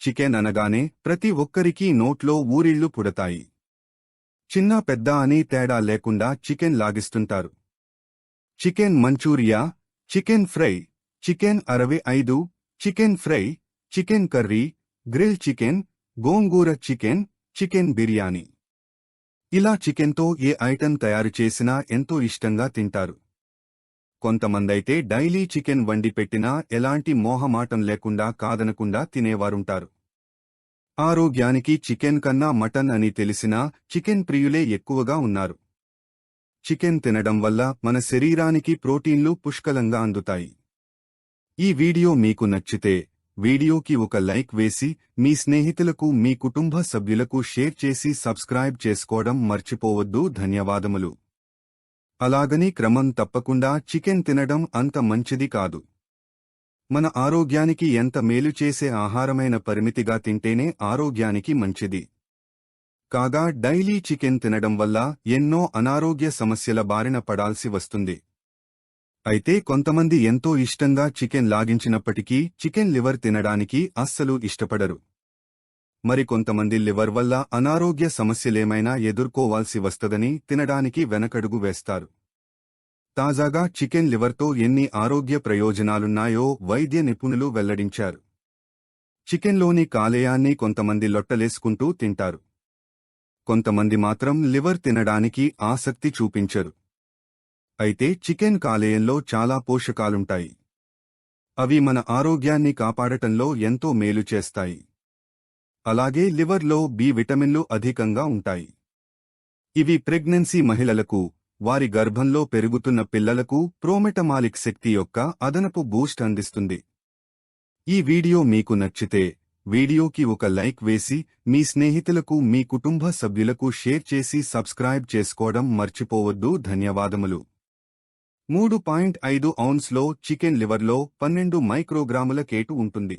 Chicken అనగానే ప్రతి ఒక్కరికీ నోట్లో ఊరిళ్లు పుడతాయి. చిన్న పెద్ద అని తేడా లేకుండా చికెన్ లాగిస్తుంటారు. Chicken manchurian, chicken fry, chicken 65, chicken fry, chicken curry, grill chicken, gongura chicken, chicken biryani. ఇలా చికెన్తో ఏ ఐటెం తయారు చేసినా ఎంతో ఇష్టంగా తింటారు. కొంతమందైతే డైలీ చికెన్ వండి పెట్టినా ఎలాంటి మోహమాటం లేకుండా కాదనకుండా తినేవారుంటారు. ఆరోగ్యానికి చికెన్ కన్నా మటన్ అని తెలిసినా చికెన్ ప్రియులే ఎక్కువగా ఉన్నారు. చికెన్ తినడం వల్ల మన శరీరానికి ప్రోటీన్లు పుష్కలంగా అందుతాయి. ఈ వీడియో మీకు నచ్చితే వీడియోకి ఒక లైక్ వేసి మీ స్నేహితులకు మీ కుటుంబ సభ్యులకు షేర్ చేసి సబ్స్క్రైబ్ చేసుకోవడం మర్చిపోవద్దు. ధన్యవాదములు. అలాగని క్రమం తప్పకుండా చికెన్ తినడం అంత మంచిది కాదు. మన ఆరోగ్యానికి ఎంత మేలు చేసే ఆహారమైన పరిమితిగా తింటేనే ఆరోగ్యానికి మంచిది. కాగా డైలీ చికెన్ తినడం వల్ల ఎన్నో అనారోగ్య సమస్యల బారిన పడాల్సి వస్తుంది. అయితే కొంతమంది ఎంతో ఇష్టంగా చికెన్ లాగించినప్పటికీ చికెన్ లివర్ తినడానికి అస్సలు ఇష్టపడరు. మరికొంతమంది లివర్ వల్ల అనారోగ్య సమస్యలేమైనా ఎదుర్కోవాల్సి వస్తదని తినడానికి వెనకడుగు వేస్తారు. తాజాగా చికెన్ లివర్తో ఎన్ని ఆరోగ్య ప్రయోజనాలున్నాయో వైద్య నిపుణులు వెల్లడించారు. చికెన్లోని కాలేయాన్ని కొంతమంది లొట్టలేసుకుంటూ తింటారు. కొంతమంది మాత్రం లివర్ తినడానికి ఆసక్తి చూపించరు. అయితే చికెన్ కాలేయంలో చాలా పోషకాలుంటాయి. అవి మన ఆరోగ్యాన్ని కాపాడటంలో ఎంతో మేలు చేస్తాయి. అలాగే లివర్లో బి విటమిన్లు అధికంగా ఉంటాయి. ఇవి ప్రెగ్నెన్సీ మహిళలకు, వారి గర్భంలో పెరుగుతున్న పిల్లలకు ప్రోమెటమాలిక్ శక్తి యొక్క అదనపు బూస్ట్ అందిస్తుంది. ఈ వీడియో మీకు నచ్చితే వీడియోకి ఒక లైక్ వేసి మీ స్నేహితులకు మీ కుటుంబ సభ్యులకు షేర్ చేసి సబ్స్క్రైబ్ చేసుకోవడం మర్చిపోవద్దు. ధన్యవాదములు. 3.5 ఔన్స్లో చికెన్ లివర్లో 12 మైక్రోగ్రాముల కేటు ఉంటుంది.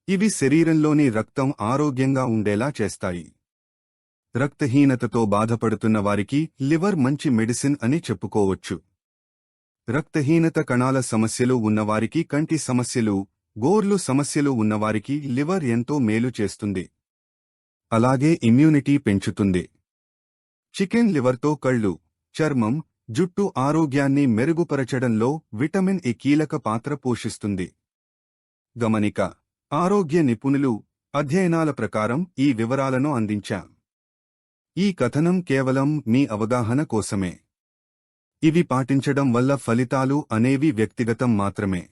ఇవి శరీరంలోని రక్తం ఆరోగ్యంగా ఉండేలా చేస్తాయి. రక్తహీనతతో బాధపడుతున్న వారికి లివర్ మంచి మెడిసిన్ అని చెప్పుకోవచ్చు. రక్తహీనత కణాల సమస్యలు ఉన్నవారికి, కంటి సమస్యలు, గోర్లు సమస్యలు ఉన్నవారికి లివర్ ఎంతో మేలు చేస్తుంది. అలాగే ఇమ్యూనిటీ పెంచుతుంది. చికెన్ లివర్తో కళ్ళు, చర్మం, జుట్టు ఆరోగ్యాన్ని మెరుగుపరచడంలో విటమిన్ ఎ కీలక పాత్ర పోషిస్తుంది. గమనిక: ఆరోగ్య నిపుణులు, అధ్యయనాల ప్రకారం ఈ వివరాలను అందించాం. ఈ కథనం కేవలం మీ అవగాహన కోసమే. ఇవి పాటించడం వల్ల ఫలితాలు అనేవి వ్యక్తిగతం మాత్రమే.